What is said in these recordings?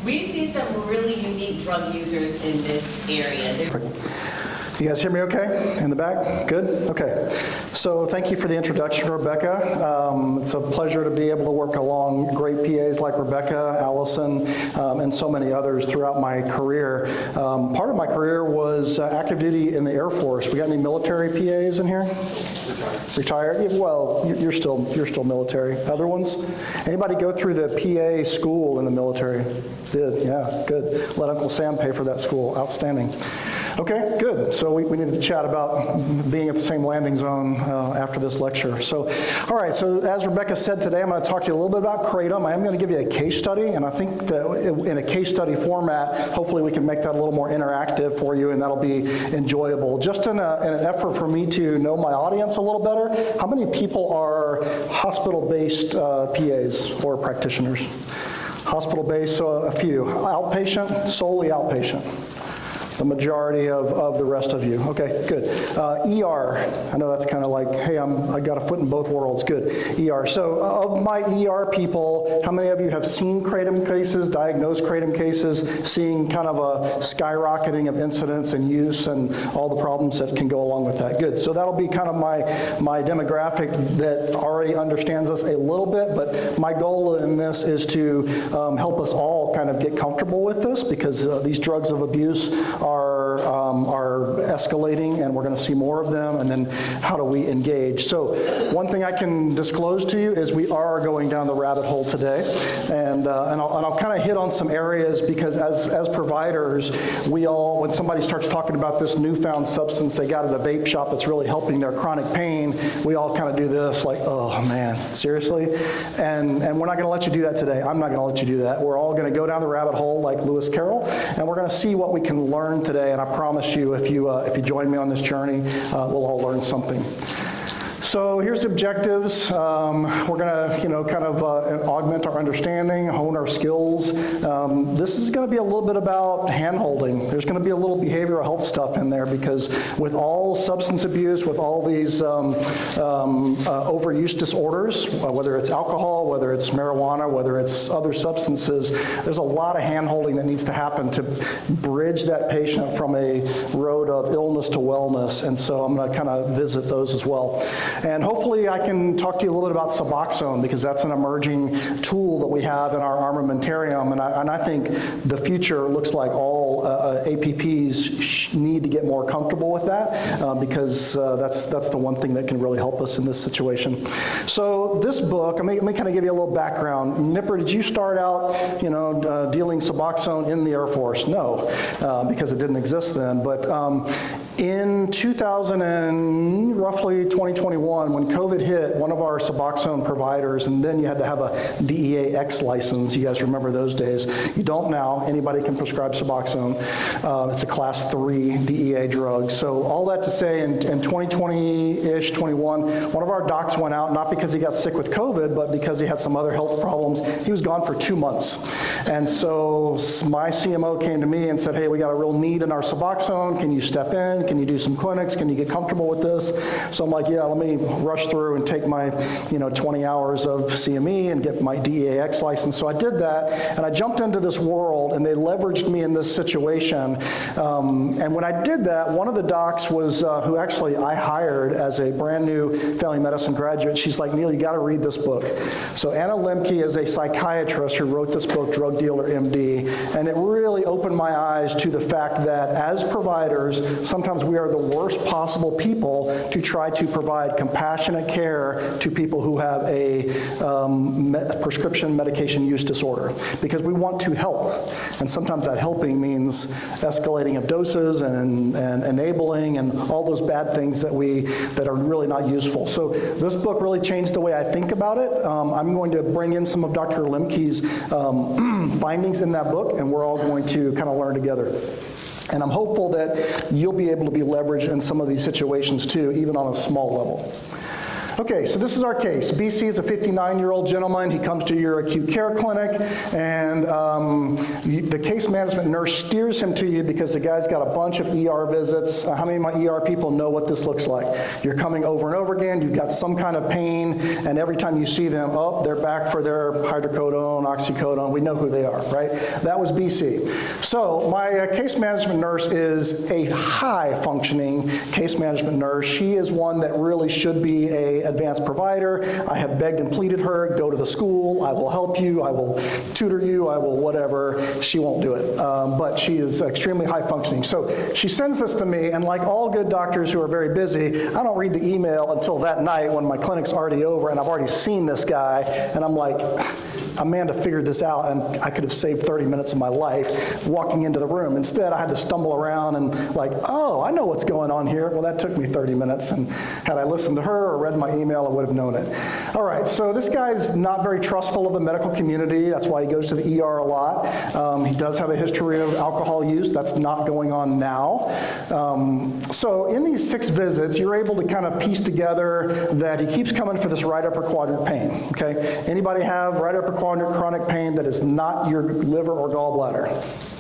We see some really unique drug users in this area. You guys hear me okay in the back? Good? Okay. So thank you for the introduction, Rebecca. It's a pleasure to be able to work along great PAs like Rebecca, Allison, and so many others throughout my career. Part of my career was active duty in the Air Force. We got any military PAs in here? Retired? Well, you're still military. Other ones? Anybody go through the PA school in the military? Did, yeah, good. Let Uncle Sam pay for that school. Outstanding. Okay, good. So we need to chat about being at the same landing zone after this lecture. So, all right, so as Rebecca said today, I'm going to talk to you a little bit about Kratom. I am going to give you a case study, and I think that in a case study format, hopefully we can make that a little more interactive for you, and that'll be enjoyable. Just in an effort for me to know my audience a little better, how many people are hospital-based PAs or practitioners? Hospital-based, so a few. Outpatient, solely outpatient. The majority of the rest of you. Okay, good. ER, I know that's kind of like, hey, I got a foot in both worlds. Good. ER. So of my ER people, how many of you have seen Kratom cases, diagnosed Kratom cases, seeing kind of a skyrocketing of incidence and use and all the problems that can go along with that? Good. So that'll be kind of my demographic that already understands us a little bit, but my goal in this is to help us all kind of get comfortable with this, because these drugs of abuse are escalating, and we're going to see more of them, and then how do we engage? So one thing I can disclose to you is we are going down the rabbit hole today, and I'll kind of hit on some areas, because as providers, we all, when somebody starts talking about this newfound substance they got at a vape shop that's really helping their chronic pain, we all kind of do this like, oh man, seriously? And we're not going to let you do that today. I'm not going to let you do that. We're all going to go down the rabbit hole like Lewis Carroll, and we're going to see what we can learn today, and I promise you, if you join me on this journey, we'll all learn something. So here's the objectives. We're going to, kind of augment our understanding, hone our skills. This is going to be a little bit about hand-holding. There's going to be a little behavioral health stuff in there, because with all substance abuse, with all these overuse disorders, whether it's alcohol, whether it's marijuana, whether it's other substances, there's a lot of hand-holding that needs to happen to bridge that patient from a road of illness to wellness. And so I'm going to kind of visit those as well. And hopefully I can talk to you a little bit about Suboxone, because that's an emerging tool that we have in our armamentarium, and I think the future looks like all APPs need to get more comfortable with that, because that's the one thing that can really help us in this situation. So this book, let me kind of give you a little background. Nipper, did you start out dealing Suboxone in the Air Force? No, because it didn't exist then, but in 2000 and roughly 2021, when COVID hit, one of our Suboxone providers, and then you had to have a DEA X license. You guys remember those days. You don't now. Anybody can prescribe Suboxone. It's a class 3 DEA drug. So all that to say, in 2020-ish, 21, one of our docs went out, not because he got sick with COVID, but because he had some other health problems. He was gone for 2 months. And so my CMO came to me and said, hey, we got a real need in our Suboxone. Can you step in? Can you do some clinics? Can you get comfortable with this? So I'm like, yeah, let me rush through and take my 20 hours of CME and get my DEAX license. So I did that, and I jumped into this world, and they leveraged me in this situation. And when I did that, one of the docs was, who actually I hired as a brand new family medicine graduate. She's like, Neil, you got to read this book. So Anna Lemke is a psychiatrist who wrote this book, Drug Dealer MD, and it really opened my eyes to the fact that as providers, sometimes we are the worst possible people to try to provide compassionate care to people who have a prescription medication use disorder, because we want to help. And sometimes that helping means escalating of doses and enabling and all those bad things that are really not useful. So this book really changed the way I think about it. I'm going to bring in some of Dr. Lemke's findings in that book, and we're all going to kind of learn together. And I'm hopeful that you'll be able to be leveraged in some of these situations too, even on a small level. Okay, so this is our case. BC is a 59-year-old gentleman. He comes to your acute care clinic, and the case management nurse steers him to you because the guy's got a bunch of ER visits. How many of my ER people know what this looks like? You're coming over and over again, you've got some kind of pain, and every time you see them, oh, they're back for their hydrocodone, oxycodone. We know who they are, right? That was BC. So my case management nurse is a high-functioning case management nurse. She is one that really should be an advanced provider. I have begged and pleaded her, go to the school, I will help you, I will tutor you, I will whatever. She won't do it, but she is extremely high-functioning. So she sends this to me, and like all good doctors who are very busy, I don't read the email until that night when my clinic's already over and I've already seen this guy, and I'm like, Amanda figured this out, and I could have saved 30 minutes of my life walking into the room. Instead, I had to stumble around and like, oh, I know what's going on here. Well, that took me 30 minutes, and had I listened to her or read my email, I would have known it. All right, so this guy's not very trustful of the medical community. That's why he goes to the ER a lot. He does have a history of alcohol use. That's not going on now. So in these 6 visits, you're able to kind of piece together that he keeps coming for this right upper quadrant pain, okay? Anybody have right upper quadrant chronic pain that is not your liver or gallbladder?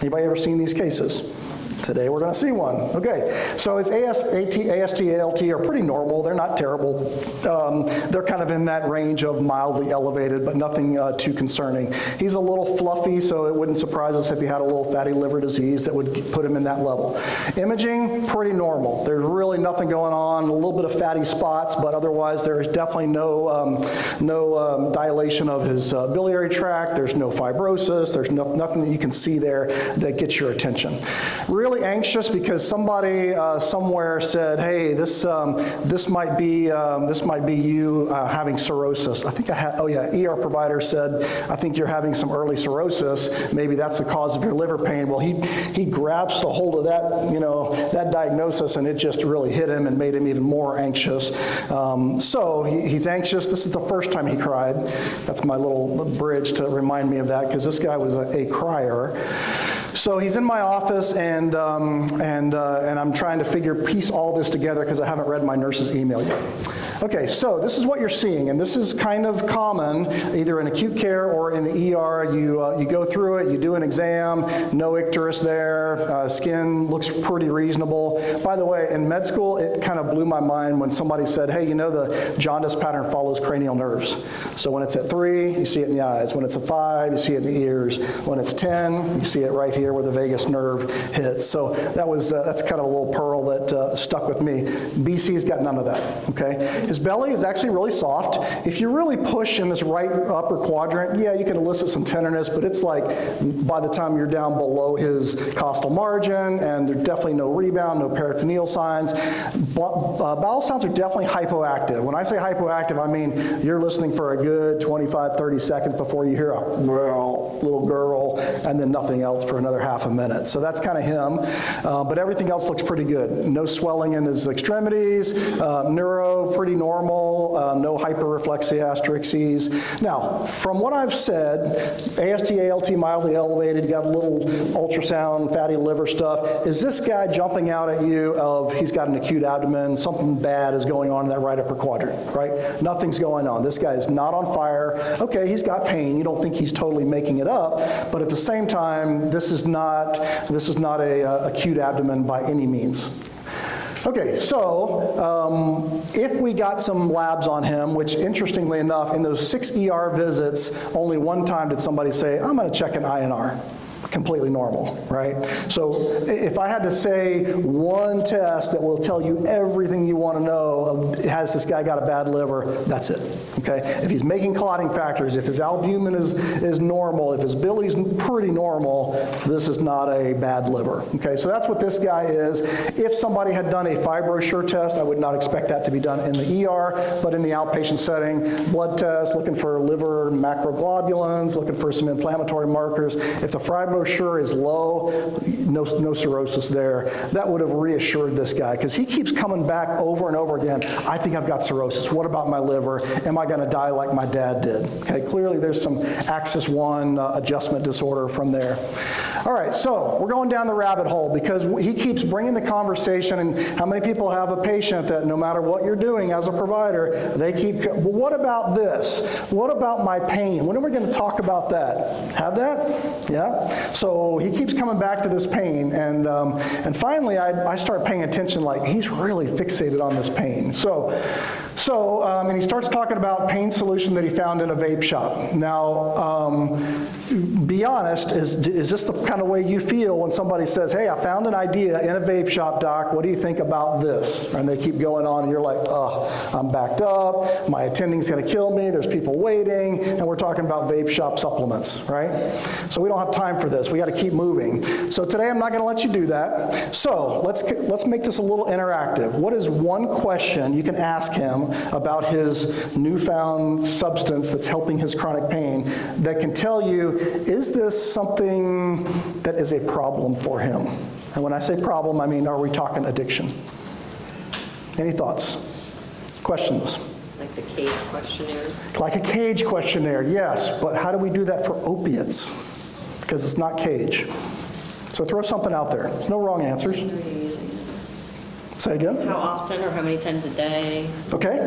Anybody ever seen these cases? Today we're going to see one. Okay, so his AST, ALT are pretty normal. They're not terrible. They're kind of in that range of mildly elevated, but nothing too concerning. He's a little fluffy, so it wouldn't surprise us if he had a little fatty liver disease that would put him in that level. Imaging, pretty normal. There's really nothing going on, a little bit of fatty spots, but otherwise there is definitely no dilation of his biliary tract. There's no fibrosis. There's nothing that you can see there that gets your attention. Really anxious because somebody somewhere said, "Hey, this might be you having cirrhosis." I think I had. Oh yeah, ER provider said, "I think you're having some early cirrhosis. Maybe that's the cause of your liver pain." Well, he grabs a hold of that that diagnosis, and it just really hit him and made him even more anxious. So he's anxious. This is the first time he cried. That's my little bridge to remind me of that because this guy was a crier. So he's in my office, and I'm trying to piece all this together because I haven't read my nurse's email yet. Okay, so this is what you're seeing, and this is kind of common, either in acute care or in the ER. You go through it, you do an exam, no icterus there, skin looks pretty reasonable. By the way, in med school, it kind of blew my mind when somebody said, "Hey, the jaundice pattern follows cranial nerves. So when it's at 3, you see it in the eyes. When it's at 5, you see it in the ears. When it's 10, you see it right here where the vagus nerve hits." So that's kind of a little pearl that stuck with me. BC's got none of that, okay? His belly is actually really soft. If you really push in this right upper quadrant, yeah, you can elicit some tenderness, but it's like by the time you're down below his costal margin, and there's definitely no rebound, no peritoneal signs. Bowel sounds are definitely hypoactive. When I say hypoactive, I mean you're listening for a good 25, 30 seconds before you hear a little girl, and then nothing else for another half a minute. So that's kind of him, but everything else looks pretty good. No swelling in his extremities, neuro, pretty normal, no hyperreflexia, asterixes. Now, from what I've said, AST, ALT mildly elevated, you got a little ultrasound, fatty liver stuff. Is this guy jumping out at you of he's got an acute abdomen, something bad is going on in that right upper quadrant, right? Nothing's going on. This guy is not on fire. Okay, he's got pain. You don't think he's totally making it up, but at the same time, this is not a acute abdomen by any means. Okay, so if we got some labs on him, which interestingly enough, in those 6 ER visits, only one time did somebody say, "I'm going to check an INR." Completely normal, right? So if I had to say one test that will tell you everything you want to know of has this guy got a bad liver, that's it, okay? If he's making clotting factors, if his albumin is normal, if his bili's pretty normal, this is not a bad liver, okay? So that's what this guy is. If somebody had done a FibroSure test, I would not expect that to be done in the ER, but in the outpatient setting, blood test, looking for liver macroglobulins, looking for some inflammatory markers. If the brochure is low, no cirrhosis there. That would have reassured this guy, because he keeps coming back over and over again. I think I've got cirrhosis. What about my liver? Am I going to die like my dad did? Okay, clearly there's some axis 1 adjustment disorder from there. All right, so we're going down the rabbit hole, because he keeps bringing the conversation. And how many people have a patient that no matter what you're doing as a provider, they keep, well, what about this? What about my pain? When are we going to talk about that? Have that? Yeah? So he keeps coming back to this pain, and finally I start paying attention, like he's really fixated on this pain. And he starts talking about pain solution that he found in a vape shop. Now, be honest, is this the kind of way you feel when somebody says, hey, I found an idea in a vape shop, doc, what do you think about this? And they keep going on, and you're like, oh, I'm backed up, my attending's gonna kill me, there's people waiting, and we're talking about vape shop supplements, right? So we don't have time for this, we gotta keep moving. So today I'm not gonna let you do that. So let's make this a little interactive. What is one question you can ask him about his newfound substance that's helping his chronic pain that can tell you, is this something that is a problem for him? And when I say problem, I mean, are we talking addiction? Any thoughts? Questions? Like the cage questionnaire? Like a cage questionnaire, yes, but how do we do that for opiates? Because it's not cage. So throw something out there. No wrong answers. When are you using it? Say again? How often or how many times a day? Okay,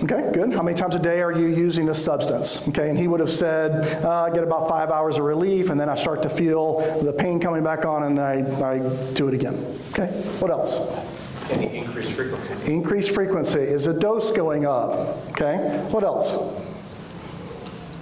good. How many times a day are you using this substance? Okay, and he would have said, I get about 5 hours of relief, and then I start to feel the pain coming back on, and I do it again. Okay, what else? Any increased frequency? Increased frequency. Is the dose going up? Okay, what else?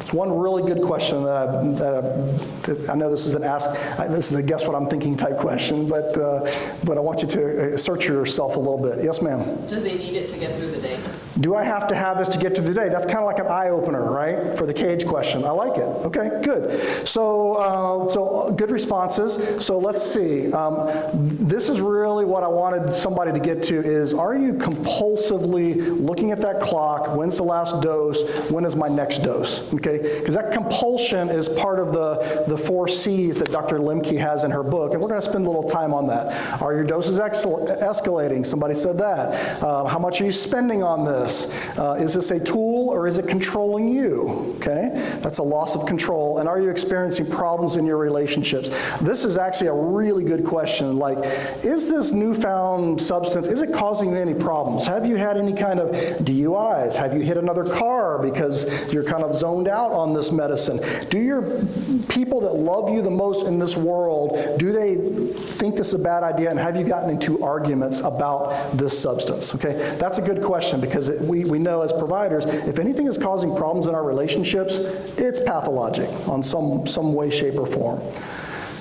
It's one really good question that I know this is this is a guess what I'm thinking type question, but I want you to search yourself a little bit. Yes, ma'am? Does he need it to get through the day? Do I have to have this to get to the day? That's kind of like an eye-opener, right, for the cage question. I like it. Okay, good. So good responses. So let's see. This is really what I wanted somebody to get to is, are you compulsively looking at that clock? When's the last dose? When is my next dose? Okay, because that compulsion is part of the 4 C's that Dr. Lemke has in her book, and we're going to spend a little time on that. Are your doses escalating? Somebody said that. How much are you spending on this? Is this a tool or is it controlling you? Okay, that's a loss of control. And are you experiencing problems in your relationships? This is actually a really good question. Like, is this newfound substance, is it causing you any problems? Have you had any kind of DUIs? Have you hit another car because you're kind of zoned out on this medicine? Do your people that love you the most in this world, do they think this is a bad idea, and have you gotten into arguments about this substance? Okay, that's a good question, because we know as providers, if anything is causing problems in our relationships, it's pathologic on some way, shape, or form.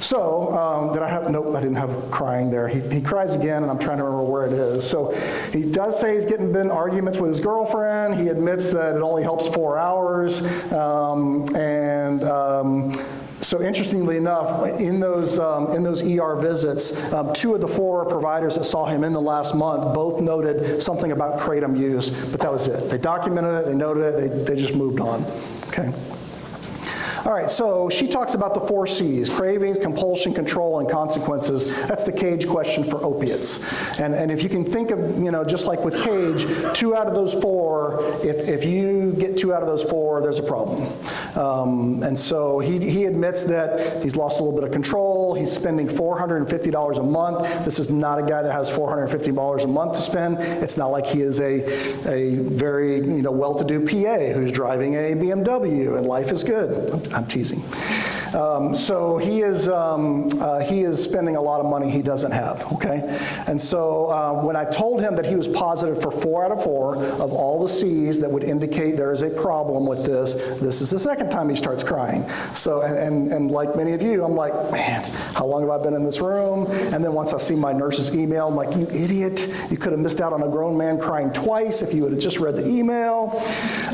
So, nope, I didn't have crying there. He cries again, and I'm trying to remember where it is. So he does say he's getting in arguments with his girlfriend. He admits that it only helps 4 hours. So interestingly enough, in those ER visits, 2 of the 4 providers that saw him in the last month both noted something about Kratom use, but that was it. They documented it, they noted it, they just moved on. Okay. All right, so she talks about the 4 C's: cravings, compulsion, control, and consequences. That's the cage question for opiates. And if you can think of, just like with cage, 2 out of those 4, if you get 2 out of those 4, there's a problem. And so he admits that he's lost a little bit of control. He's spending $450 a month. This is not a guy that has $450 a month to spend. It's not like he is a very well-to-do PA who's driving a BMW and life is good. I'm teasing. So he is spending a lot of money he doesn't have, okay? And so when I told him that he was positive for 4 out of 4 of all the C's that would indicate there is a problem with this is the second time he starts crying. So, and like many of you, I'm like, man, how long have I been in this room? And then once I see my nurse's email, I'm like, you idiot, you could have missed out on a grown man crying twice if you would have just read the email.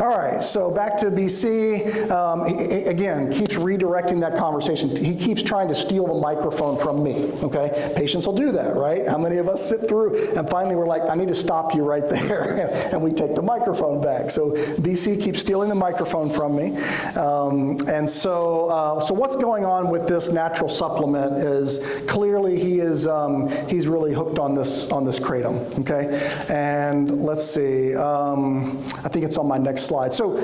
All right, so back to BC. Again, keeps redirecting that that conversation. He keeps trying to steal the microphone from me, okay? Patients will do that, right? How many of us sit through, and finally we're like, I need to stop you right there, and we take the microphone back. So BC keeps stealing the microphone from me. And so what's going on with this natural supplement is clearly he's really hooked on this Kratom, okay? And let's see, I think it's on my next slide. So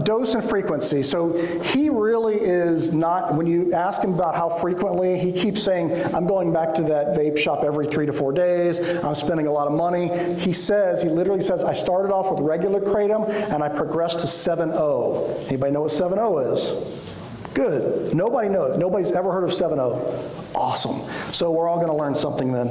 dose and frequency. So he really is not, when you ask him about how frequently, he keeps saying, I'm going back to that vape shop every 3 to 4 days, I'm spending a lot of money. He literally says, I started off with regular Kratom and I progressed to 7.0. Anybody know what 7.0 is? Good. Nobody knows. Nobody's ever heard of 7.0. Awesome. So we're all going to learn something then.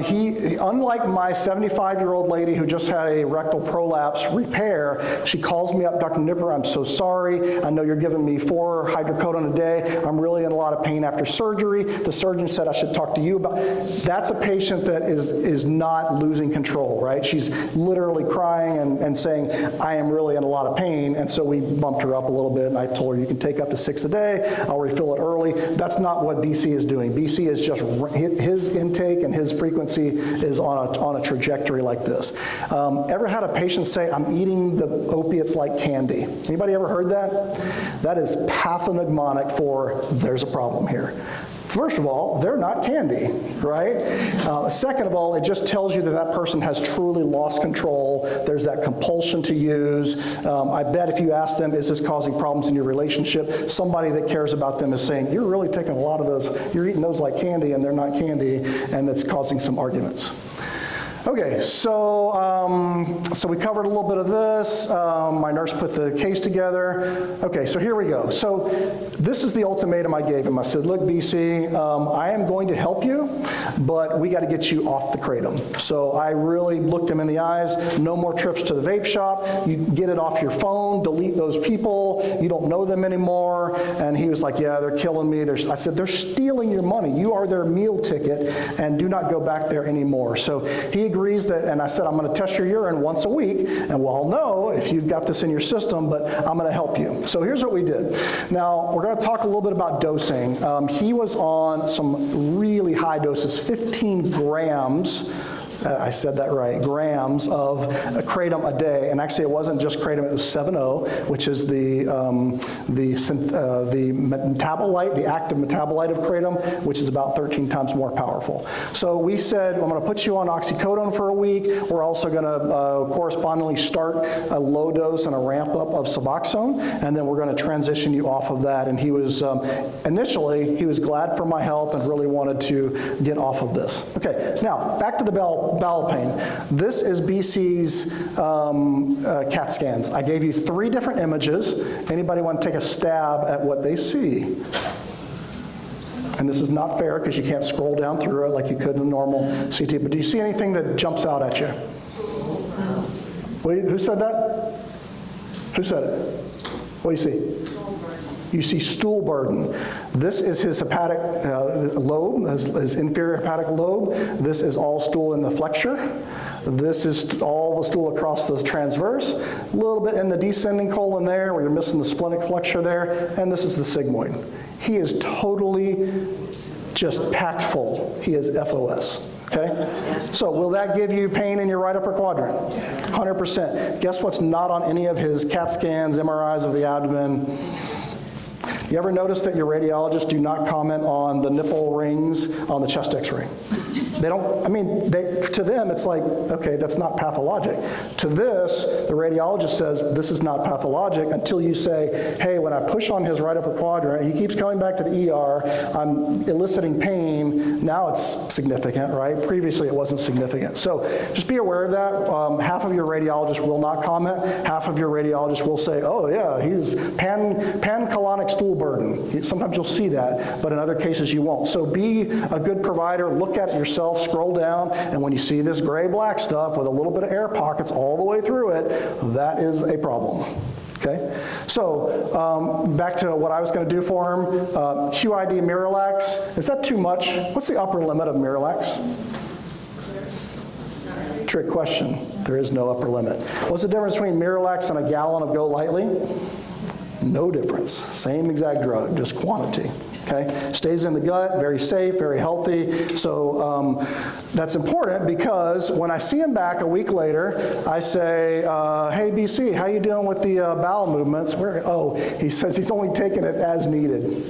He, unlike my 75-year-old lady who just had a rectal prolapse repair, she calls me up, Dr. Nipper, I'm so sorry. I know you're giving me 4 hydrocodone a day. I'm really in a lot of pain after surgery. The surgeon said I should talk to you about. That's a patient that is not losing control, right? She's literally crying and saying, I am really in a lot of pain. And so we bumped her up a little bit, and I told her you can take up to 6 a day. I'll refill it early. That's not what BC is doing. BC is just, his intake and his frequency is on a trajectory like this. Ever had a patient say, I'm eating the opiates like candy? Anybody ever heard that? That is pathognomonic for there's a problem here. First of all, they're not candy, right? Second of all, it just tells you that that person has truly lost control. There's that compulsion to use. I bet if you ask them, is this causing problems in your relationship, somebody that cares about them is saying, you're really taking a lot of those, you're eating those like candy and they're not candy, and that's causing some arguments. Okay, so we covered a little bit of this. My nurse put the case together. Okay, so here we go. So this is the ultimatum I gave him. I said, look, BC, I am going to help you, but we got to get you off the Kratom. So I really looked him in the eyes. No more trips to the vape shop. You get it off your phone, delete those people. You don't know them anymore. And he was like, yeah, they're killing me. I said, they're stealing your money. You are their meal ticket, and do not go back there anymore. So he agrees that, and I said, I'm going to test your urine once a week, and we'll know if you've got this in your system, but I'm going to help you. So here's what we did. Now, we're going to talk a little bit about dosing. He was on some really high doses, 15 grams. I said that right, grams of Kratom a day. And actually, it wasn't just Kratom, it was 7.0, which is the metabolite, the active metabolite of Kratom, which is about 13 times more powerful. So we said, I'm going to put you on oxycodone for a week. We're also going to correspondingly start a low dose and a ramp up of Suboxone, and then we're going to transition you off of that. And he was, initially, he was glad for my help and really wanted to get off of this. Okay, now, back to the bowel pain. This is BC's CAT scans. I gave you 3 different images. Anybody want to take a stab at what they see? And this is not fair because you can't scroll down through it like you could in a normal CT, but do you see anything that jumps out at you? Who said that? Who said it? What do you see? You see stool burden. This is his hepatic lobe, his inferior hepatic lobe. This is all stool in the flexure. This is all the stool across the transverse. A little bit in the descending colon there, where you're missing the splenic flexure there. And this is the sigmoid. He is totally just packed full. He is FOS. Okay? So will that give you pain in your right upper quadrant? 100%. Guess what's not on any of his CAT scans, MRIs of the abdomen? You ever notice that your radiologists do not comment on the nipple rings on the chest x-ray? They don't, I mean, to them it's like, okay, that's not pathologic. To this, the radiologist says, this is not pathologic until you say, hey, when I push on his right upper quadrant, he keeps coming back to the ER, I'm eliciting pain, now it's significant, right? Previously it wasn't significant. So just be aware of that. Half of your radiologists will not comment, half of your radiologists will say, oh yeah, he's pancolonic stool burden. Sometimes you'll see that, but in other cases you won't. So be a good provider, look at it yourself, scroll down, and when you see this gray-black stuff with a little bit of air pockets all the way through it, that is a problem. Okay? So back to what I was going to do for him. QID Miralax, is that too much? What's the upper limit of Miralax? Trick question. There is no upper limit. What's the difference between Miralax and a gallon of Go Lightly? No difference. Same exact drug, just quantity. Okay, stays in the gut, very safe, very healthy. So that's important because when I see him back a week later, I say, hey, BC, how you doing with the bowel movements? Oh, he says he's only taking it as needed.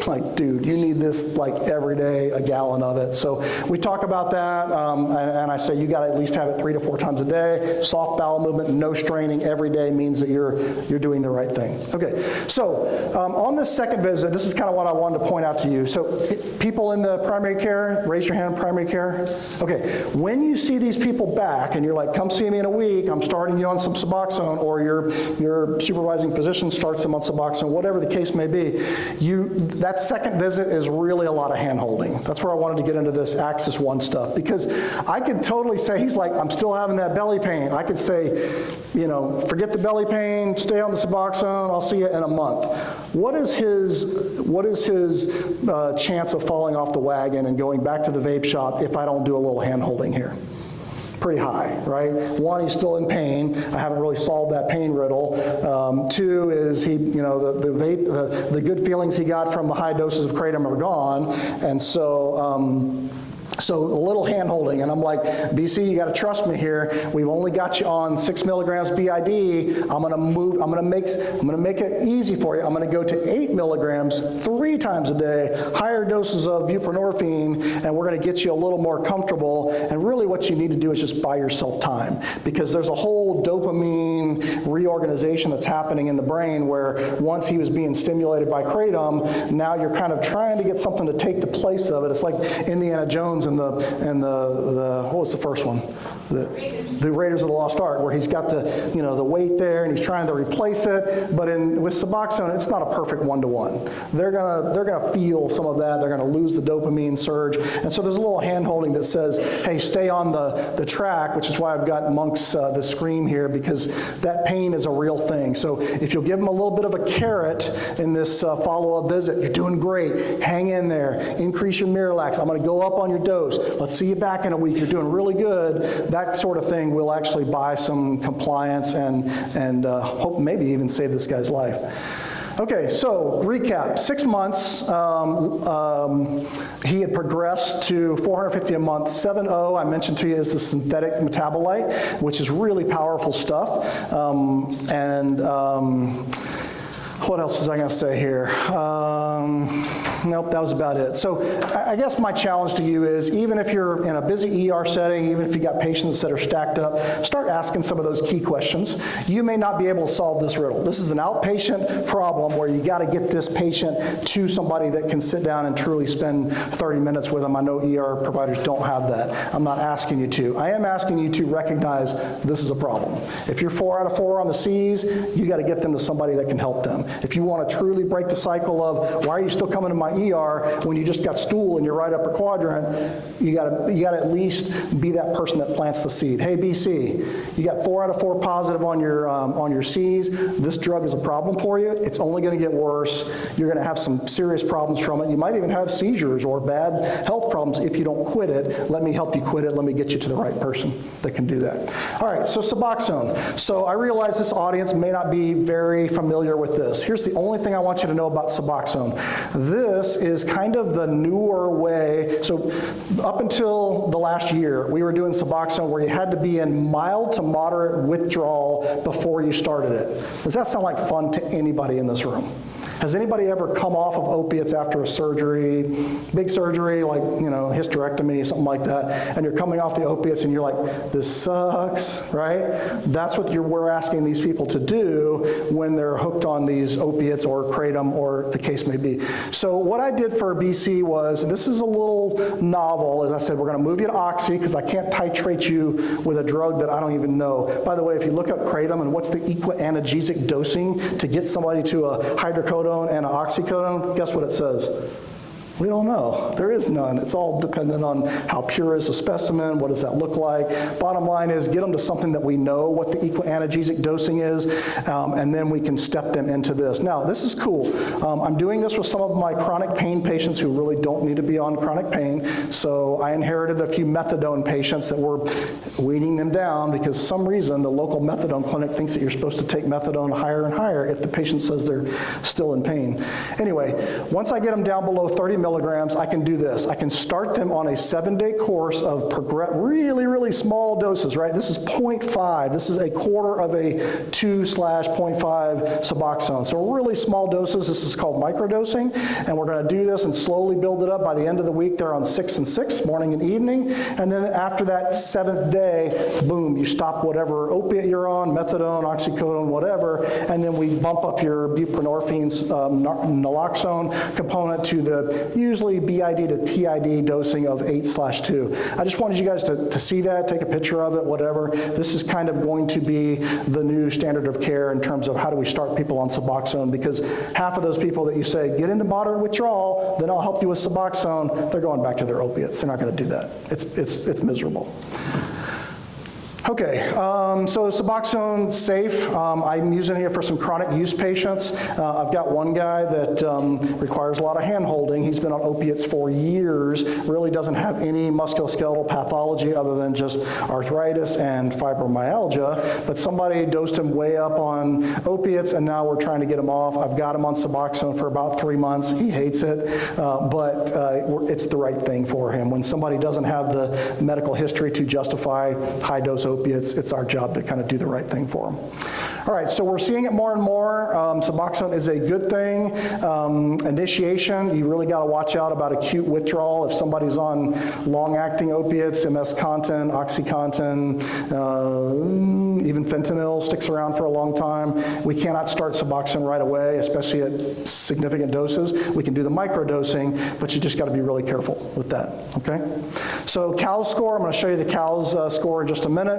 Like, dude, you need this like every day, a gallon of it. So we talk about that, and I say you got to at least have it 3 to 4 times a day. Soft bowel movement, no straining every day means that you're doing the right thing. Okay, so on this second visit, this is kind of what I wanted to point out to you. So people in the primary care, raise your hand, primary care. Okay, when you see these people back and you're like, come see me in a week, I'm starting you on some Suboxone, or your supervising physician starts them on Suboxone, whatever the case may be, that second visit is really a lot of hand-holding. That's where I wanted to get into this Axis 1 stuff, because I could totally say, he's like, I'm still having that belly pain. I could say, forget the belly pain, stay on the Suboxone, I'll see you in a month. What is his chance of falling off the wagon and going back to the vape shop if I don't do a little hand-holding here? Pretty high, right? 1, he's still in pain. I haven't really solved that pain riddle. 2 is the vape, the good feelings he got from the high doses of Kratom are gone, and so a little hand-holding, and I'm like, BC, you got to trust me here. We've only got you on 6 milligrams BID. I'm going to make it easy for you. I'm going to go to 8 milligrams 3 times a day, higher doses of buprenorphine, and we're going to get you a little more comfortable. And really, what you need to do is just buy yourself time, because there's a whole dopamine reorganization that's happening in the brain where once he was being stimulated by Kratom, now you're kind of trying to get something to take the place of it. It's like Indiana Jones and the what was the first one? The Raiders of the Lost Ark, where he's got the weight there and he's trying to replace it. But with Suboxone, it's not a perfect 1-to-1. They're gonna feel some of that. They're gonna lose the dopamine surge, and so there's a little hand-holding that says, hey, stay on the track, which is why I've got Monk's the Scream here, because that pain is a real thing. So if you'll give them a little bit of a carrot in this follow-up visit, you're doing great. Hang in there. Increase your Miralax. I'm going to go up on your dose. Let's see you back in a week. You're doing really good. That sort of thing will actually buy some compliance and hope maybe even save this guy's life. Okay, so recap. 6 months, he had progressed to 450 a month. 7.0, I mentioned to you, is the synthetic metabolite, which is really powerful stuff. What else was I going to say here? Nope, that was about it. So I guess my challenge to you is, even if you're in a busy ER setting, even if you got patients that are stacked up, start asking some of those key questions. You may not be able to solve this riddle. This is an outpatient problem where you got to get this patient to somebody that can sit down and truly spend 30 minutes with them. I know ER providers don't have that. I'm not asking you to. I am asking you to recognize this is a problem. If you're 4 out of 4 on the C's, you got to get them to somebody that can help them. If you want to truly break the cycle of, why are you still coming to my ER when you just got stool in your right upper quadrant, you got to at least be that person that plants the seed. Hey, BC, you got 4 out of 4 positive on your C's. This drug is a problem for you. It's only going to get worse. You're going to have some serious problems from it. You might even have seizures or bad health problems if you don't quit it. Let me help you quit it. Let me get you to the right person that can do that. All right, so Suboxone. So I realize this audience may not be very familiar with this. Here's the only thing I want you to know about Suboxone. This is kind of the newer way. So up until the last year, we were doing Suboxone where you had to be in mild to moderate withdrawal before you started it. Does that sound like fun to anybody in this room? Has anybody ever come off of opiates after a surgery, big surgery, like, hysterectomy, something like that, and you're coming off the opiates and you're like, this sucks, right? That's what we're asking these people to do when they're hooked on these opiates or Kratom or the case may be. So what I did for BC was, and this is a little novel, as I said, we're going to move you to Oxy because I can't titrate you with a drug that I don't even know. By the way, if you look up Kratom and what's the equianalgesic dosing to get somebody to a hydrocodone and an oxycodone, guess what it says? We don't know. There is none. It's all dependent on how pure is the specimen, what does that look like. Bottom line is get them to something that we know what the equianalgesic dosing is, and then we can step them into this. Now, this is cool. I'm doing this with some of my chronic pain patients who really don't need to be on chronic pain. So I inherited a few methadone patients that were weaning them down because for some reason the local methadone clinic thinks that you're supposed to take methadone higher and higher if the patient says they're still in pain. Anyway, once I get them down below 30 milligrams, I can do this. I can start them on a 7-day course of really, really small doses, right? This is 0.5. This is a quarter of a 2/0.5 Suboxone. So really small doses. This is called microdosing, and we're going to do this and slowly build it up. By the end of the week, they're on 6 and 6, morning and evening, and then after that 7th day, boom, you stop whatever opiate you're on, methadone, oxycodone, whatever, and then we bump up your buprenorphine's naloxone component to the usually BID to TID dosing of 8/2. I just wanted you guys to see that, take a picture of it, whatever. This is kind of going to be the new standard of care in terms of how do we start people on Suboxone, because half of those people that you say, get into moderate withdrawal, then I'll help you with Suboxone, they're going back to their opiates. They're not going to do that. It's miserable. Okay, so Suboxone safe. I'm using it for some chronic use patients. I've got one guy that requires a lot of hand holding. He's been on opiates for years, really doesn't have any musculoskeletal pathology other than just arthritis and fibromyalgia, but somebody dosed him way up on opiates and now we're trying to get him off. I've got him on Suboxone for about 3 months. He hates it, but it's the right thing for him. When somebody doesn't have the medical history to justify high-dose opiates, it's our job to kind of do the right thing for them. All right, so we're seeing it more and more. Suboxone is a good thing. Initiation, you really got to watch out about acute withdrawal. If somebody's on long-acting opiates, MS-Contin, OxyContin, even fentanyl sticks around for a long time, we cannot start Suboxone right away, especially at significant doses. We can do the microdosing, but you just got to be really careful with that, okay? So COWS score, I'm going to show you the COWS score in just a minute.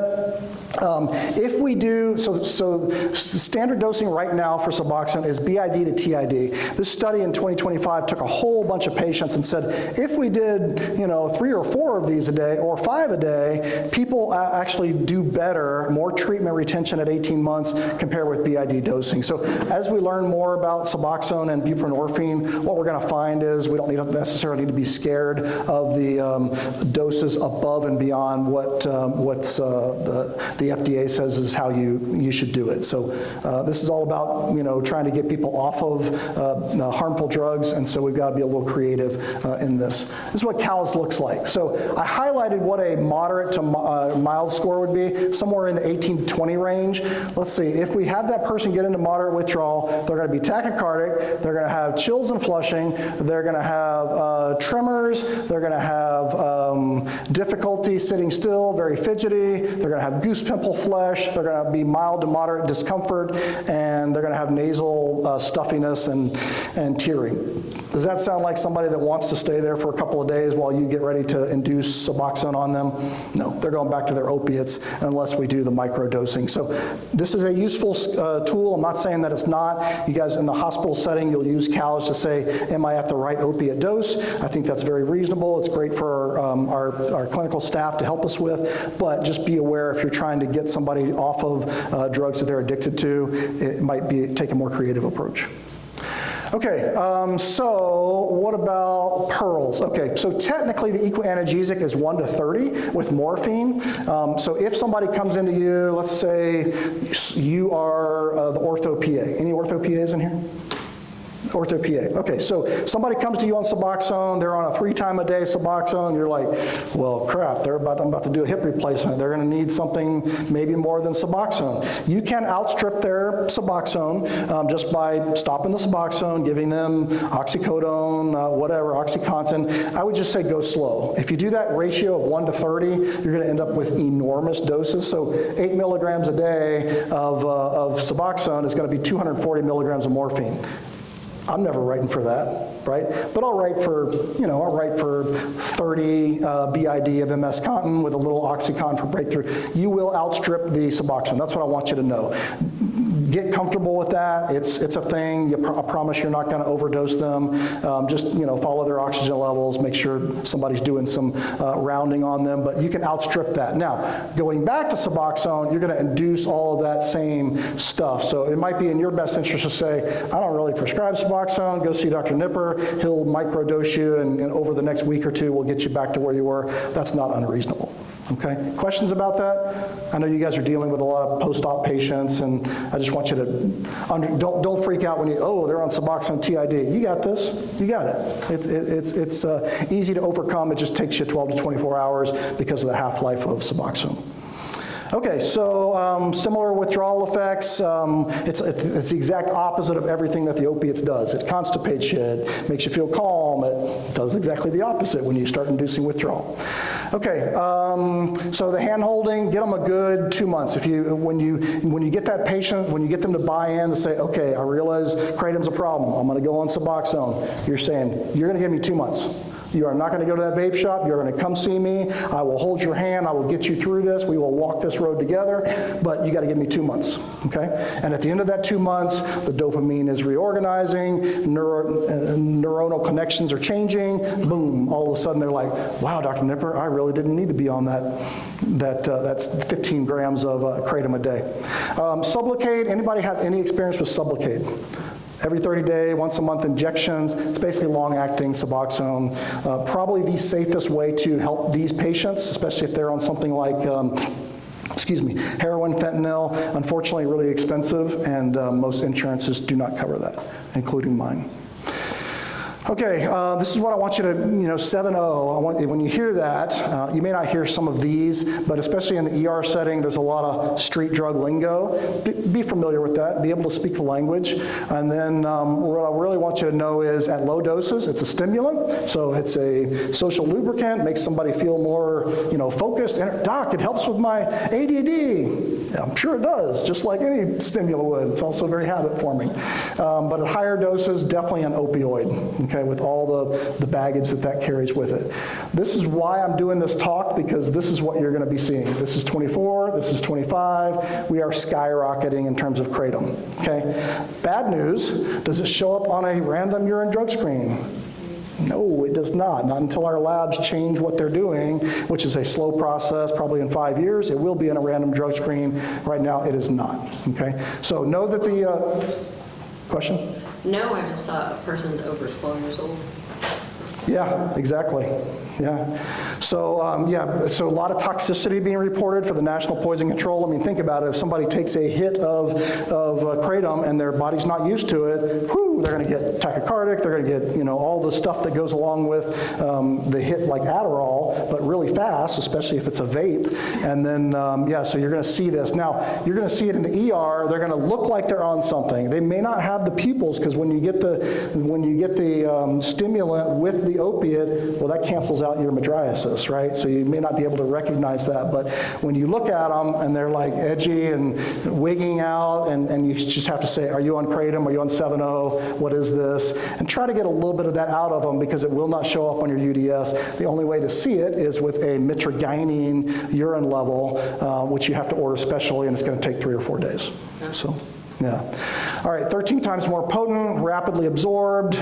If we do, so standard dosing right now for Suboxone is BID to TID. This study in 2025 took a whole bunch of patients and said, if we did, 3 or 4 of these a day or 5 a day, people actually do better, more treatment retention at 18 months compared with BID dosing. So as we learn more about Suboxone and buprenorphine, what we're going to find is we don't necessarily need to be scared of the doses above and beyond what's the FDA says is how you should do it. So this is all about trying to get people off of harmful drugs, and so we've got to be a little creative in this. This is what COWS looks like. So I highlighted what a moderate to mild score would be, somewhere in the 18 to 20 range. Let's see, if we have that person get into moderate withdrawal, they're going to be tachycardic, they're going to have chills and flushing, they're going to have tremors, they're going to have difficulty sitting still, very fidgety, they're going to have goose pimple flesh, they're going to be mild to moderate discomfort, and they're going to have nasal stuffiness and tearing. Does that sound like somebody that wants to stay there for a couple of days while you get ready to induce Suboxone on them? No, they're going back to their opiates unless we do the microdosing. So this is a useful tool. I'm not saying that it's not. You guys in the hospital setting, you'll use COWS to say, am I at the right opiate dose? I think that's very reasonable. It's great for our clinical staff to help us with, but just be aware if you're trying to get somebody off of drugs that they're addicted to, it might take a more creative approach. Okay, so what about pearls? Okay, so technically the equianalgesic is 1 to 30 with morphine. So if somebody comes into you, let's say you are the ortho PA. Any ortho PAs in here? Ortho PA. Okay, so somebody comes to you on Suboxone, they're on a 3-time-a-day Suboxone, you're like, well, crap, I'm about to do a hip replacement. They're going to need something maybe more than Suboxone. You can outstrip their Suboxone just by stopping the Suboxone, giving them oxycodone, whatever, OxyContin. I would just say go slow. If you do that ratio of 1 to 30, you're going to end up with enormous doses. So 8 milligrams a day of Suboxone is going to be 240 milligrams of morphine. I'm never writing for that, right? But I'll write for, I'll write for 30 BID of MS-Contin with a little OxyContin for breakthrough. You will outstrip the Suboxone. That's what I want you to know. get comfortable with that. It's a thing. I promise you're not going to overdose them. Just follow their oxygen levels. Make sure somebody's doing some rounding on them. But you can outstrip that. Now, going back to Suboxone, you're going to induce all of that same stuff. So it might be in your best interest to say, I don't really prescribe Suboxone. Go see Dr. Nipper. He'll microdose you, and over the next week or two, we'll get you back to where you were. That's not unreasonable. Okay, questions about that? I know you guys are dealing with a lot of post-op patients, and I just want you to, don't freak out when they're on Suboxone TID. You got this, you got it. It's easy to overcome. It just takes you 12 to 24 hours because of the half-life of Suboxone. Okay, so similar withdrawal effects. It's the exact opposite of everything that the opiates does. It constipates you, it makes you feel calm. It does exactly the opposite when you start inducing withdrawal. Okay, so the hand holding, get them a good 2 months. When you get that patient, when you get them to buy in and say, okay, I realize Kratom's a problem. I'm going to go on Suboxone. You're saying, you're going to give me 2 months. You are not going to go to that vape shop. You're going to come see me. I will hold your hand. I will get you through this. We will walk this road together, but you got to give me 2 months, okay? And at the end of that 2 months, the dopamine is reorganizing, neuronal connections are changing. Boom, all of a sudden they're like, wow, Dr. Nipper, I really didn't need to be on that's 15 grams of Kratom a day. Sublocade, anybody have any experience with Sublocade? Every 30 day, once a month injections. It's basically long-acting Suboxone. Probably the safest way to help these patients, especially if they're on something like heroin, fentanyl. Unfortunately, really expensive, and most insurances do not cover that, including mine. Okay, this is what I want you to, 7-0. When you hear that, you may not hear some of these, but especially in the ER setting, there's a lot of street drug lingo. Be familiar with that, be able to speak the language. And then what I really want you to know is at low doses, it's a stimulant, so it's a social lubricant, makes somebody feel more, focused. And, Doc, it helps with my ADD. Yeah, I'm sure it does, just like any stimulant would. It's also very habit-forming. But at higher doses, definitely an opioid. Okay, with all the baggage that carries with it. This is why I'm doing this talk, because this is what you're going to be seeing. This is 24, this is 25. We are skyrocketing in terms of Kratom. Okay, bad news, does it show up on a random urine drug screen? No, it does not. Not until our labs change what they're doing, which is a slow process, probably in 5 years. It will be in a random drug screen. Right now, it is not. Okay, so know that the question? No, I just saw a person's over 12 years old. Yeah, exactly. Yeah. So, so a lot of toxicity being reported for the National Poison Control. I mean, think about it. If somebody takes a hit of Kratom and their body's not used to it, whew, they're going to get tachycardic. They're going to get, all the stuff that goes along with the hit like Adderall, but really fast, especially if it's a vape. And then, so you're going to see this. Now, you're going to see it in the ER. They're going to look like they're on something. They may not have the pupils, because when you get the stimulant with the opiate, well, that cancels out your mydriasis, right? So you may not be able to recognize that, but when you look at them and they're like edgy and wigging out, and you just have to say, are you on Kratom? Are you on 7-0? What is this? And try to get a little bit of that out of them, because it will not show up on your UDS. The only way to see it is with a mitragynine urine level, which you have to order specially, and it's going to take 3 or 4 days. So. Yeah. All right, 13 times more potent, rapidly absorbed.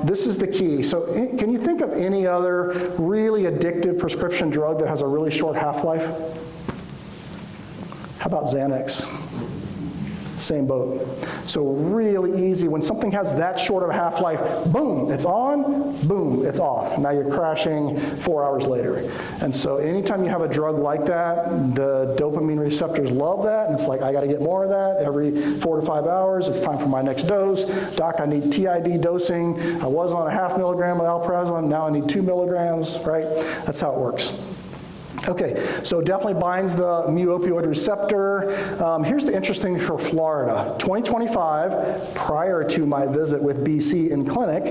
This is the key. So can you think of any other really addictive prescription drug that has a really short half-life? How about Xanax? Same boat. So really easy. When something has that short of a half-life, boom, it's on, boom, it's off. Now you're crashing 4 hours later. And so anytime you have a drug like that, the dopamine receptors love that, and it's like, I got to get more of that every 4 to 5 hours. It's time for my next dose. Doc, I need TID dosing. I was on a 0.5 milligram of alprazolam. Now I need 2 milligrams, right? That's how it works. Okay, so definitely binds the mu-opioid receptor. Here's the interesting thing for Florida. 2025, prior to my visit with BC in clinic,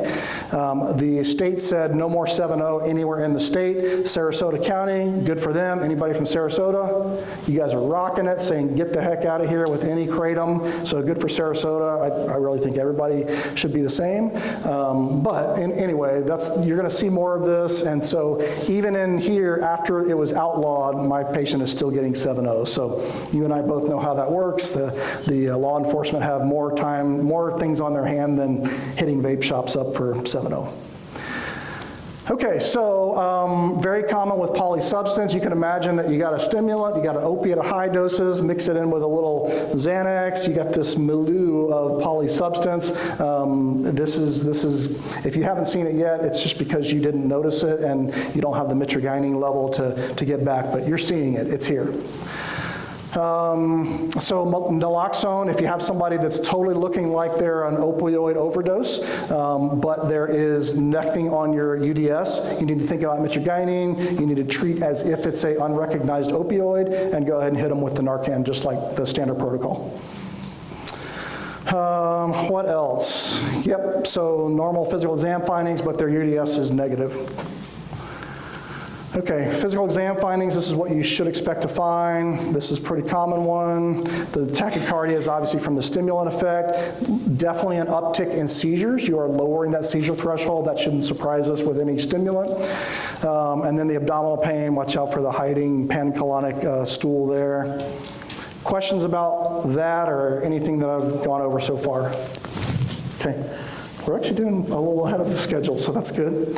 the state said no more 7-0 anywhere in the state. Sarasota County, good for them. Anybody from Sarasota? You guys are rocking it, saying get the heck out of here with any Kratom. So good for Sarasota. I really think everybody should be the same. Anyway, you're going to see more of this. And so even in here, after it was is outlawed, my patient is still getting 7.0. So you and I both know how that works. The law enforcement have more time, more things on their hand than hitting vape shops up for 7.0. Okay, so very common with polysubstance. You can imagine that you got a stimulant, you got an opiate at high doses, mix it in with a little Xanax, you got this milieu of polysubstance. This is, if you haven't seen it yet, it's just because you didn't notice it and you don't have the mitragynine level to get back, but you're seeing it, it's here. So naloxone, if you have somebody that's totally looking like they're on opioid overdose, but there is nothing on your UDS, you need to think about mitragynine, you need to treat as if it's a unrecognized opioid, and go ahead and hit them with the Narcan, just like the standard protocol. What else? Yep, so normal physical exam findings, but their UDS is negative. Okay, physical exam findings, this is what you should expect to find. This is a pretty common one. The tachycardia is obviously from the stimulant effect. Definitely an uptick in seizures. You are lowering that seizure threshold. That shouldn't surprise us with any stimulant. And then the abdominal pain, watch out for the hiding pancolonic stool there. Questions about that or anything that I've gone over so far? Okay, we're actually doing a little ahead of schedule, so that's good.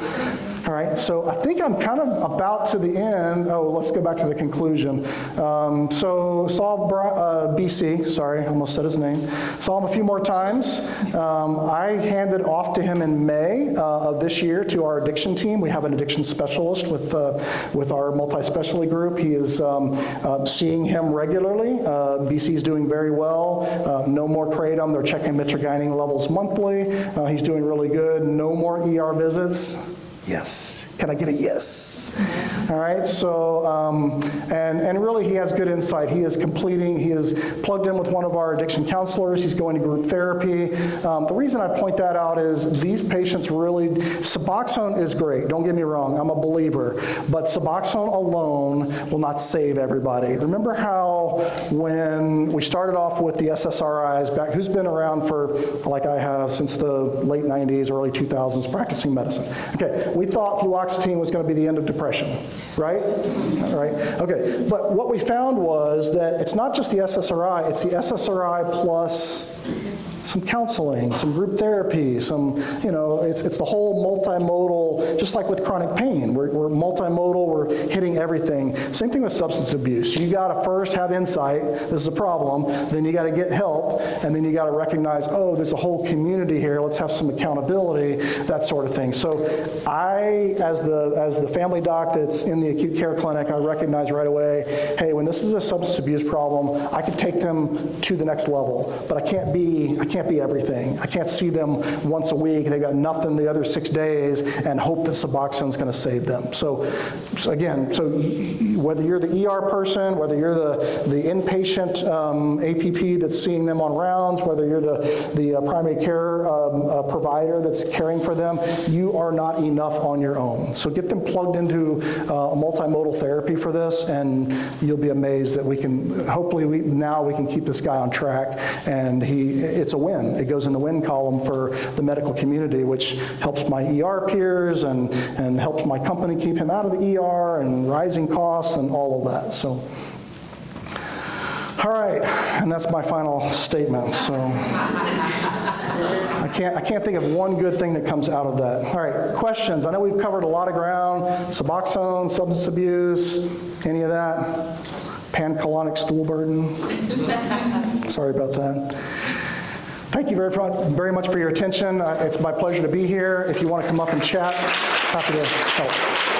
All right, so I think I'm kind of about to the end. Oh, let's go back to the conclusion. So saw BC, sorry, I almost said his name. Saw him a few more times. I handed off to him in May of this year to our addiction team. We have an addiction specialist with our multi-specialty group. He is seeing him regularly. BC is doing very well. No more Kratom. They're checking mitragynine levels monthly. He's doing really good. No more ER visits. Yes. Can I get a yes? All right, so, and really he has good insight. He is plugged in with one of our addiction counselors. He's going to group therapy. The reason I point that out is these patients really, Suboxone is great, don't get me wrong, I'm a believer, but Suboxone alone will not save everybody. Remember how when we started off with the SSRIs back, who's been around for, like I have, since the late 90s, early 2000s, practicing medicine? Okay, we thought fluoxetine was going to be the end of depression, right? Right? Okay, but what we found was that it's not just the SSRI, it's the SSRI plus some counseling, some group therapy, some, it's the whole multimodal, just like with chronic pain. We're multimodal, we're hitting everything. Same thing with substance abuse. You gotta first have insight, this is a problem, then you gotta get help, and then you gotta recognize, oh, there's a whole community here, let's have some accountability, that sort of thing. So I, as the family doc that's in the acute care clinic, I recognize right away, hey, when this is a substance abuse problem, I can take them to the next level, but I can't be everything. I can't see them once a week, they've got nothing the other 6 days, and hope that Suboxone's gonna save them. So again, whether you're the ER person, whether you're the inpatient APP that's seeing them on rounds, whether you're the primary care provider that's caring for them, you are not enough on your own. So get them plugged into a multimodal therapy for this, and you'll be amazed that we can, hopefully now we can keep this guy on track, and it's a win. It goes in the win column for the medical community, which helps my ER peers and helps my company keep him out of the ER and rising costs and all of that. So, all right, and that's my final statement. So I can't think of one good thing that comes out of that. All right, questions. I know we've covered a lot of ground. Suboxone, substance abuse, any of that? Pancolonic stool burden. Sorry about that. Thank you very much for your attention. It's my pleasure to be here. If you want to come up and chat, happy to help.